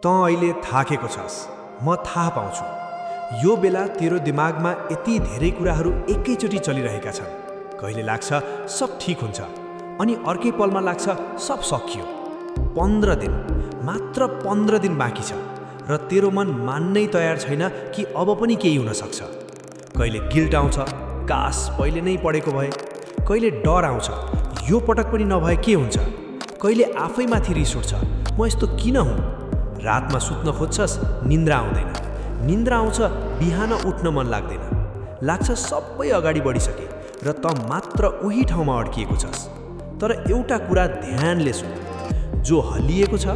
तँ अहिले थाकेको छस्, म थाहा पाउँछु। यो बेला तेरो दिमागमा यति धेरै कुराहरू एकैचोटि चलिरहेका छन्। कहिले लाग्छ सब ठिक हुन्छ, अनि अर्कै पलमा लाग्छ सब सकियो। 15 दिन, मात्र 15 दिन बाँकी छ, र तेरो मन मान्नै तयार छैन कि अब पनि केही हुन सक्छ। कहिले गिल्ट आउँछ, काश पहिले नै पढेको भए। कहिले डर आउँछ, यो पटक पनि नभए के हुन्छ। कहिले आफैमाथि रिस उठ्छ, म यस्तो किन हुँ। रातमा सुत्न खोज्छस्, निन्द्रा आउँदैन। निन्द्रा आउँछ, बिहान उठ्न मन लाग्दैन। लाग्छ सबै अगाडि बढिसके र त मात्र उही ठाउँमा अड्किएको छस्। तर एउटा कुरा ध्यानले सुन, जो हल्लिएको छ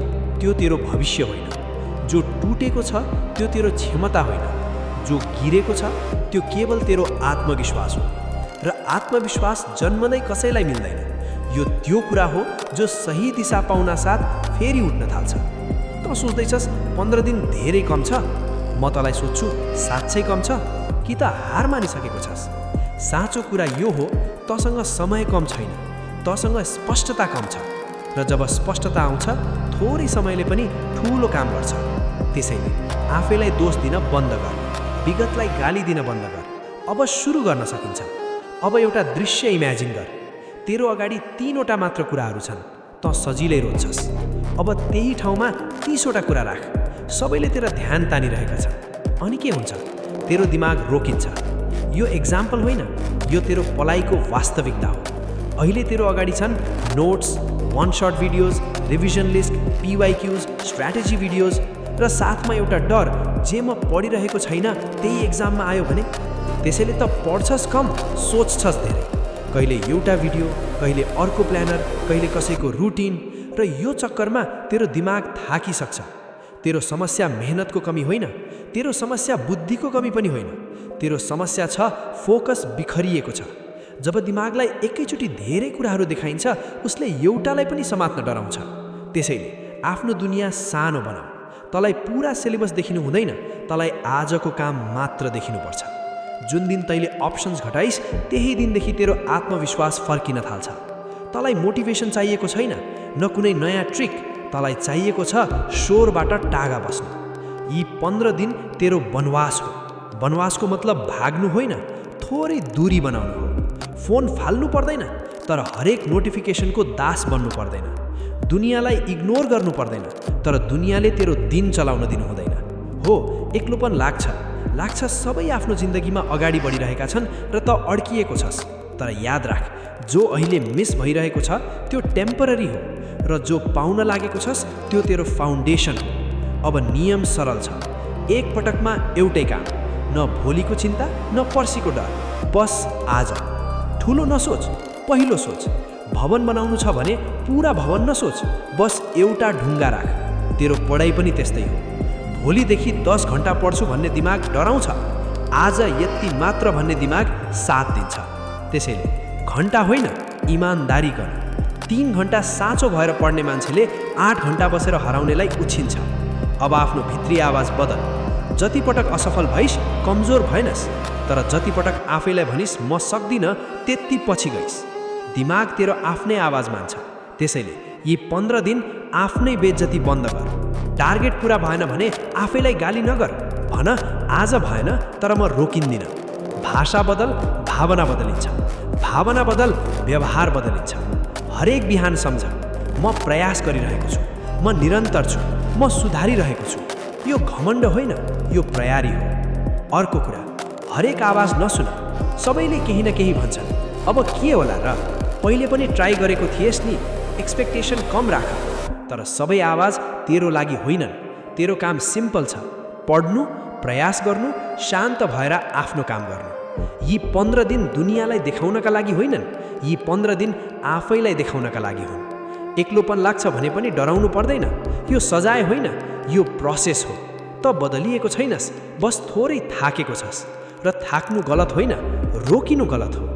त्यो तेरो भविष्य होइन, जो टुटेको छ त्यो तेरो क्षमता होइन, जो गिरेको छ त्यो केवल तेरो आत्मविश्वास हो। र आत्मविश्वास जन्मनै कसैलाई मिल्दैन। यो त्यो कुरा हो जो सही दिशा पाउन साथ फेरि उठ्न थाल्छ। त सोच्दैछस् 15 दिन धेरै कम छ? म तँलाई सोध्छु, साँच्चै कम छ कि त हार मानिसकेको छस्? साँचो कुरा यो हो, तँसँग समय कम छैन, तँसँग स्पष्टता कम छ। र जब स्पष्टता आउँछ, थोरै समयले पनि ठुलो काम गर्छ। त्यसैले आफैलाई दोष दिन बन्द गर, विगतलाई गाली दिन बन्द गर। अब सुरु गर्न सकिन्छ। अब एउटा दृश्य इमेजिन गर। तेरो अगाडि 3वटा मात्र कुराहरू छन्, तँ सजिलै रोज्छस्। अब त्यही ठाउँमा 30वटा कुरा राख। सबैले तेरो ध्यान तानिरहेका छन्। अनि के हुन्छ? तेरो दिमाग रोकिन्छ। यो एक्जाम्पल होइन, यो तेरो पलाइको वास्तविकता हो। अहिले तेरो अगाडि छन् notes, one shot videos, revision list, PYQs, strategy videos, र साथमा एउटा डर, जे म पढिरहेको छैन त्यही एक्जाममा आयो भने। त्यसैले त पढ्छस् कम, सोच्छस् धेरै। कहिले एउटा भिडियो, कहिले अर्को प्लानर, कहिले कसैको रुटिन, र यो चक्करमा तेरो दिमाग थाकिसक्छ। तेरो समस्या मेहनतको कमी होइन, तेरो समस्या बुद्धिको कमी पनि होइन। तेरो समस्या छ फोकस बिखरिएको छ। जब दिमागलाई एकैचोटि धेरै कुराहरू देखाइन्छ, उसले एउटालाई पनि समात्न डराउँछ। त्यसैले आफ्नो दुनियाँ सानो बनाऊ। तँलाई पुरा सिलेबस देखिनु हुँदैन, तँलाई आजको काम मात्र देखिनुपर्छ। जुन दिन तैँले अप्सन्स घटाइस्, त्यही दिनदेखि तेरो आत्मविश्वास फर्किन थाल्छ। तँलाई मोटिभेसन चाहिएको छैन, न कुनै नयाँ ट्रिक। तँलाई चाहिएको छ शोरबाट टागा बस्नु। यी 15 दिन तेरो वनवास हो। वनवासको मतलब भाग्नु होइन, थोरै दूरी बनाउनु हो। फोन फाल्नु पर्दैन, तर हरेक नोटिफिकेसनको दास बन्नु पर्दैन। दुनियाँलाई इग्नोर गर्नु पर्दैन, तर दुनियाँले तेरो दिन चलाउन दिनु हुँदैन। हो, एक्लोपन लाग्छ सबै आफ्नो जिन्दगीमा अगाडि बढिरहेका छन् र त अड्किएको छस्। तर याद राख, जो अहिले मिस भइरहेको छ त्यो टेम्पररी हो, र जो पाउन लागेको छस् त्यो तेरो फाउन्डेसन हो। अब नियम सरल छ, एक पटकमा एउटै काम। न भोलिको चिन्ता, न पर्सिको डर, बस आज। ठुलो नसोच, पहिलो सोच। भवन बनाउनु छ भने पुरा भवन नसोच, बस एउटा ढुङ्गा राख। तेरो पढाइ पनि त्यस्तै हो। भोलिदेखि 10 घन्टा पढ्छु भन्ने दिमाग डराउँछ, आज यति मात्र भन्ने दिमाग साथ दिन्छ। त्यसैले घन्टा होइन, इमान्दारी गर। 3 घन्टा साँचो भएर पढ्ने मान्छेले 8 घन्टा बसेर हराउनेलाई उछिन्छ। अब आफ्नो भित्री आवाज बदल। जति पटक असफल भइस्, कमजोर भएनस्, तर जति पटक आफैलाई भनिस् म सक्दिनँ, त्यति पछि गइस्। दिमाग तेरो आफ्नै आवाज मान्छ। त्यसैले यी 15 दिन आफ्नै बेइज्जती बन्द गर। टार्गेट पुरा भएन भने आफैलाई गाली नगर, भन आज भएन तर म रोकिन्दिनँ। भाषा बदल, भावना बदलिन्छ। भावना बदल, व्यवहार बदलिन्छ। हरेक बिहान सम्झ, म प्रयास गरिरहेको छु, म निरन्तर छु, म सुधारिरहेको छु। यो घमण्ड होइन, यो प्रयारी हो। अर्को कुरा, हरेक आवाज नसुन। सबैले केही न केही भन्छन्। अब के होला र? पहिले पनि ट्राई गरेको थिएस् नि। एक्सपेक्टेसन कम राख। तर सबै आवाज तेरो लागि होइनन्। तेरो काम सिम्पल छ, पढ्नु, प्रयास गर्नु, शान्त भएर आफ्नो काम गर्नु। यी 15 दिन दुनियाँलाई देखाउनका लागि होइनन्, यी 15 दिन आफैलाई देखाउनका लागि हुन्। एक्लोपन लाग्छ भने पनि डराउनु पर्दैन। यो सजाय होइन, यो प्रोसेस हो। त बदलिएको छैनस्, बस थोरै थाकेको छस्। र थाक्नु गलत होइन, रोकिनु गलत हो।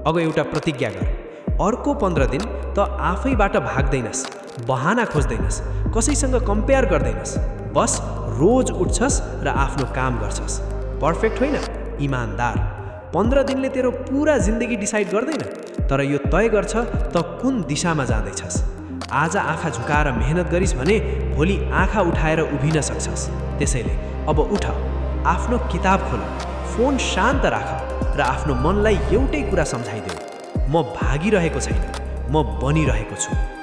अब एउटा प्रतिज्ञा गर, अर्को 15 दिन त आफैबाट भाग्दैनस्, बहाना खोज्दैनस्, कसैसँग कम्पेयर गर्दैनस्। बस रोज उठ्छस् र आफ्नो काम गर्छस्। पर्फेक्ट होइन, इमान्दार। 15 दिनले तेरो पुरा जिन्दगी डिसाइड गर्दैन, तर यो तय गर्छ त कुन दिशामा जाँदैछस्। आज आँखा झुकाएर मेहनत गरिस् भने भोलि आँखा उठाएर उभिन सक्छस्। त्यसैले अब उठ, आफ्नो किताब खोल, फोन शान्त राख र आफ्नो मनलाई एउटै कुरा सम्झाइदेऊ, म भागिरहेको छैन, म बनिरहेको छु।